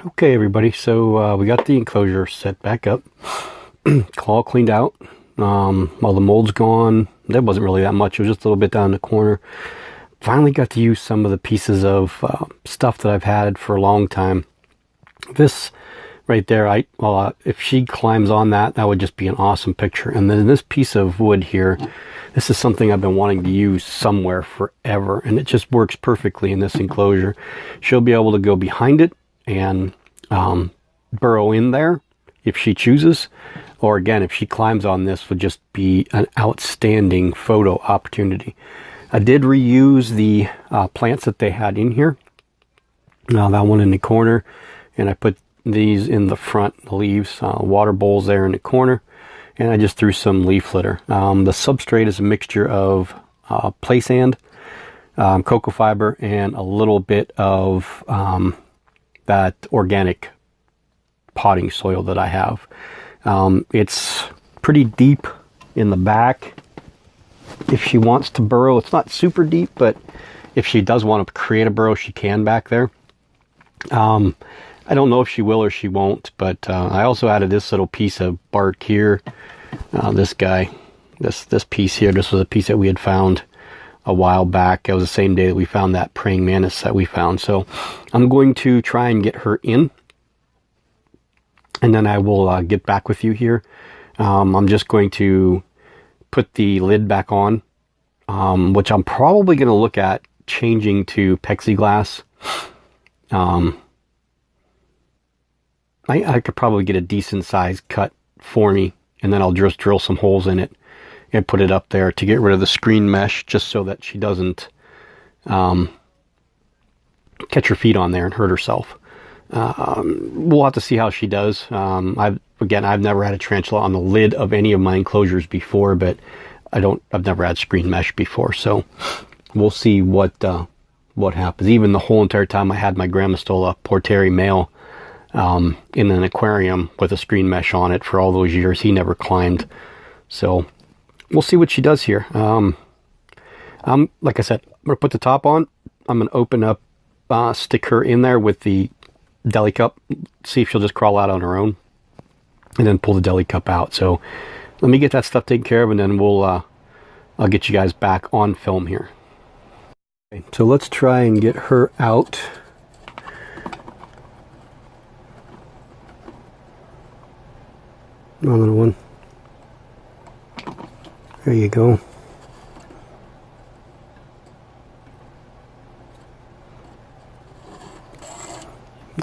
Okay, everybody, so we got the enclosure set back up, all cleaned out. All the mold's gone. There wasn't really that much. It was just a little bit down in the corner. Finally got to use some of the pieces of stuff that I've had for a long time. This right there, if she climbs on that, that would just be an awesome picture. And then this piece of wood here, this is something I've been wanting to use somewhere forever, and it just works perfectly in this enclosure. She'll be able to go behind it and burrow in there if she chooses, or again, if she climbs on this, would just be an outstanding photo opportunity. I did reuse the plants that they had in here. Now that one in the corner, and I put these in the front, the leaves, water bowls there in the corner, and I just threw some leaf litter. The substrate is a mixture of play sand, cocoa fiber, and a little bit of that organic potting soil that I have. It's pretty deep in the back. If she wants to burrow, it's not super deep, but if she does want to create a burrow, she can back there. I don't know if she will or she won't, but I also added this little piece of bark here. This piece here, this was a piece that we had found a while back. It was the same day that we found that praying mantis that we found. So I'm going to try and get her in, and then I will get back with you here. I'm just going to put the lid back on, which I'm probably going to look at changing to plexiglass. I could probably get a decent size cut for me, and then I'll just drill some holes in it and put it up there to get rid of the screen mesh, just so that she doesn't catch her feet on there and hurt herself. We'll have to see how she does. I've never had a tarantula on the lid of any of my enclosures before, but I've never had screen mesh before, so we'll see what happens. Even the whole entire time I had my Grammostola porteri male in an aquarium with a screen mesh on it for all those years, he never climbed. So we'll see what she does here. Like I said, I'm gonna put the top on. I'm gonna open up, stick her in there with the deli cup, see if she'll just crawl out on her own, and then pull the deli cup out. So let me get that stuff taken care of, and then I'll get you guys back on film here. Okay, so let's try and get her out. Another one. There you go.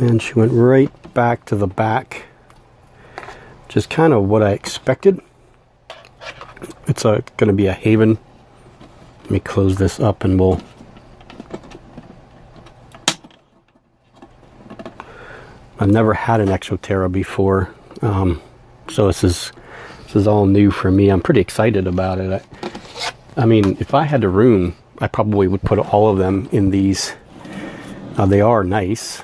And she went right back to the back. Just kind of what I expected. It's going to be a haven. Let me close this up and we'll... I've never had an Exoterra before. So this is all new for me. I'm pretty excited about it. I mean, if I had a room, I probably would put all of them in these. They are nice.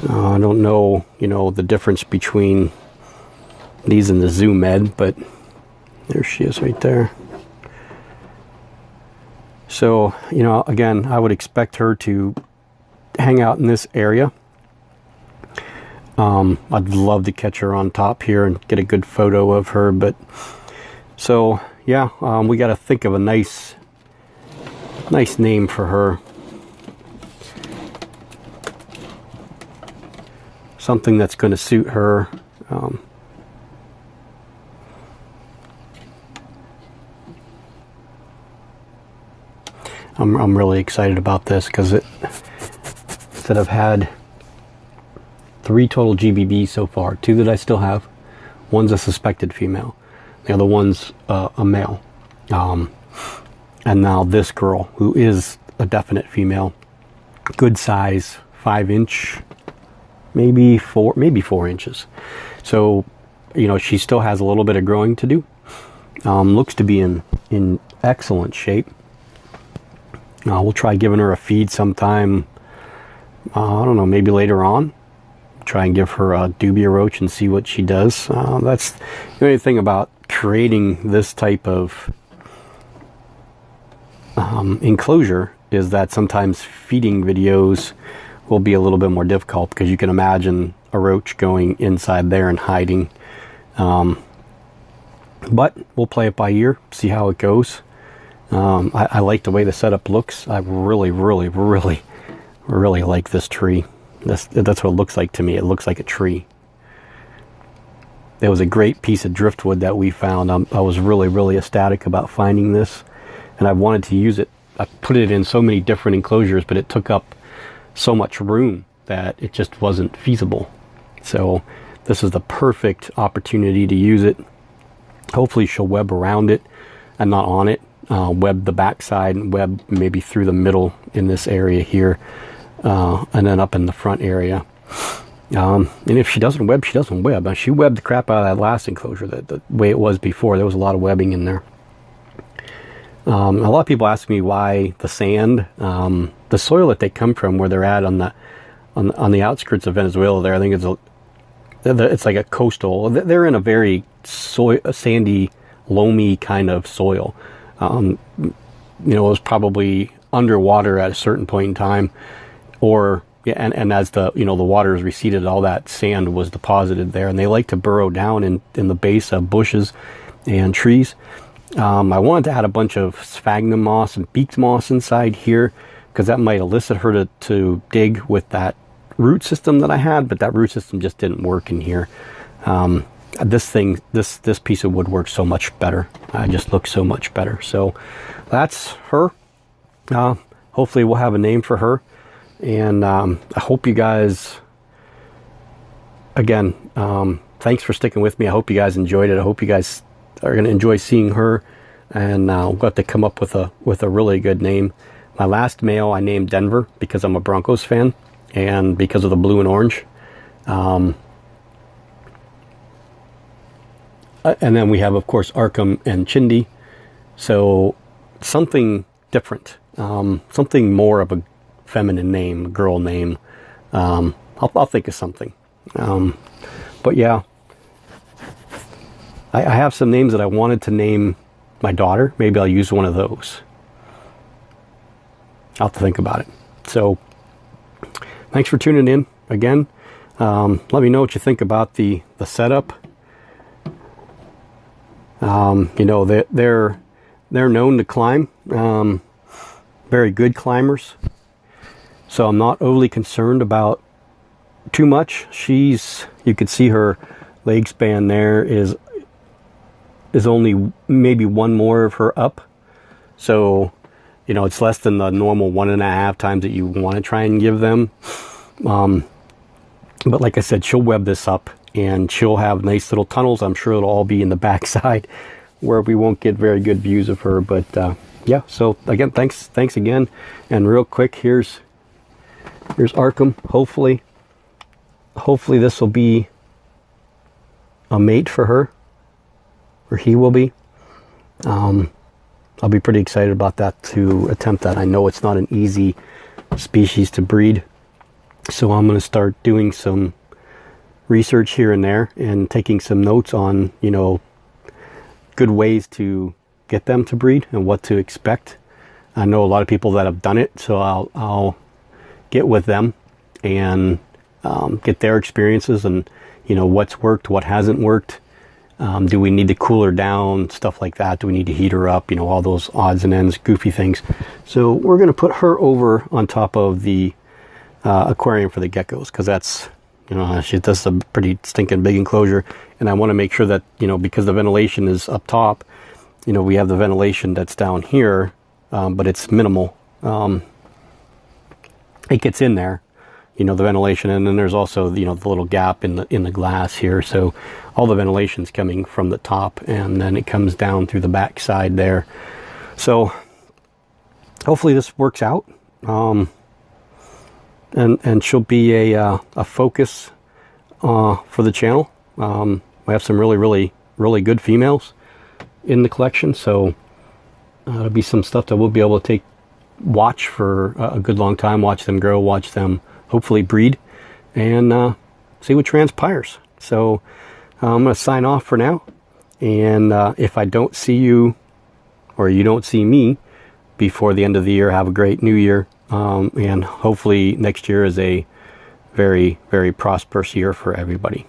I don't know, the difference between these and the Zoom Ed, but there she is right there. So, again, I would expect her to hang out in this area. I'd love to catch her on top here and get a good photo of her, but so yeah, we got to think of a nice name for her. Something that's going to suit her. I'm really excited about this because that I've had 3 total GBBs so far. 2 that I still have. One's a suspected female. The other one's a male. And now this girl, who is a definite female. Good size, 5-inch, maybe 4 inches. So, she still has a little bit of growing to do. Looks to be in excellent shape. We'll try giving her a feed sometime, I don't know, maybe later on. Try and give her a dubia roach and see what she does. That's the only thing about creating this type of enclosure, is that sometimes feeding videos will be a little bit more difficult, because you can imagine a roach going inside there and hiding. But we'll play it by ear, see how it goes. I like the way the setup looks. I really like this tree. That's what it looks like to me. It looks like a tree. There was a great piece of driftwood that we found. I was really ecstatic about finding this, and I wanted to use it. I put it in so many different enclosures, but it took up so much room that it just wasn't feasible. So this is the perfect opportunity to use it. Hopefully she'll web around it and not on it. Web the backside and web maybe through the middle in this area here, and then up in the front area. And if she doesn't web, she doesn't web. She webbed the crap out of that last enclosure, the way it was before. There was a lot of webbing in there. A lot of people ask me why the sand, the soil that they come from, where they're at on the outskirts of Venezuela there. I think it's like a coastal. They're in a very sandy, loamy kind of soil. It was probably underwater at a certain point in time, and as the water has receded, all that sand was deposited there, and they like to burrow down in the base of bushes and trees. I wanted to add a bunch of sphagnum moss and beaked moss inside here, because that might elicit her to dig with that root system that I had, but that root system just didn't work in here. This piece of wood works so much better. It just looks so much better. So that's her. Hopefully we'll have a name for her. And I hope you guys, again, thanks for sticking with me. I hope you guys enjoyed it. I hope you guys are going to enjoy seeing her. And we'll have to come up with a really good name. My last male I named Denver, because I'm a Broncos fan and because of the blue and orange. And then we have, of course, Arkham and Chindi. So something different, something more of a feminine name, a girl name. I'll think of something. But yeah, I have some names that I wanted to name my daughter. Maybe I'll use one of those. I'll have to think about it. So thanks for tuning in again. Let me know what you think about the setup. They're known to climb, very good climbers. So I'm not overly concerned about too much. You could see her leg span there is only maybe one more of her up. So, it's less than the normal 1.5 times that you want to try and give them. But like I said, she'll web this up, and she'll have nice little tunnels. I'm sure it'll all be in the backside where we won't get very good views of her. But yeah, so again, thanks again. And real quick, here's Arkham. Hopefully this will be a mate for her, or he will be. I'll be pretty excited about that, to attempt that. I know it's not an easy species to breed, so I'm going to start doing some research here and there and taking some notes on, good ways to get them to breed and what to expect. I know a lot of people that have done it, so I'll get with them and get their experiences and, what's worked, what hasn't worked. Do we need to cool her down, stuff like that? Do we need to heat her up? All those odds and ends, goofy things. So we're going to put her over on top of the aquarium for the geckos, because that's, that's a pretty stinking big enclosure. And I want to make sure that, because the ventilation is up top, we have the ventilation that's down here, but it's minimal. It gets in there, the ventilation, and then there's also, the little gap in the glass here. So all the ventilation's coming from the top, and then it comes down through the back side there. So hopefully this works out. And she'll be a focus for the channel. We have some really good females in the collection, so it'll be some stuff that we'll be able to watch for a good long time, watch them grow, watch them hopefully breed, and see what transpires. So I'm going to sign off for now, and if I don't see you, or you don't see me before the end of the year, have a great new year. and hopefully next year is a very, very prosperous year for everybody.